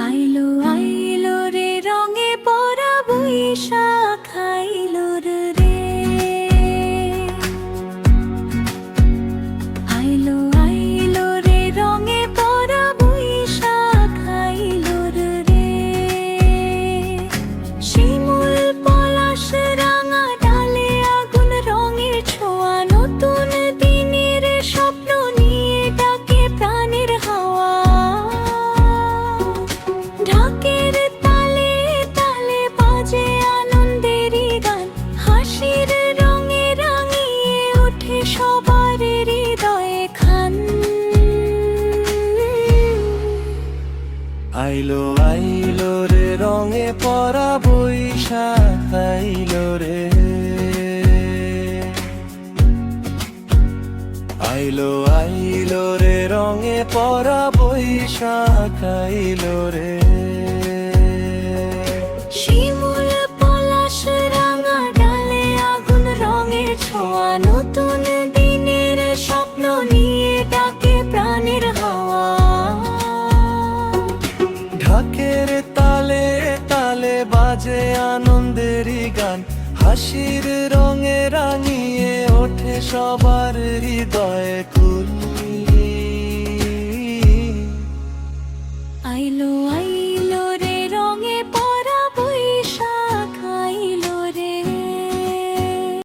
আইলো আইলো রে রঙে পরা বৈশাখ আইলো রে, আইলো আইলো রে রঙে পরা বৈশাখ আইলো রে। শিমুল পলাশ রাঙা ডালে আগুন রঙের ছোঁয়া, নতুন দিনের স্বপ্ন নিয়ে ডাকে প্রাণের হাওয়া। ঢাকের তালে তালে বাজে আনন্দেরই গান, হাসির রঙে রাঙিয়ে ওঠে সবার হৃদয়ে খান। আইলো আইলো রে রঙে পরা বৈশাখ আইলো রে, আইলো আইলো রে রঙে পরা বৈশাখ আইলো রে। শিমুল পলাশ রাঙা ডালে আগুন রঙের ছোঁয়া, নতুন দিনের স্বপ্ন নিয়ে ডাকে প্রাণের হাওয়া। ঢাকের তালে তালে বাজে আনন্দেরই গান, হাসির রঙে রাঙিয়ে ওঠে সবার হৃদয়ে কুল। আইলো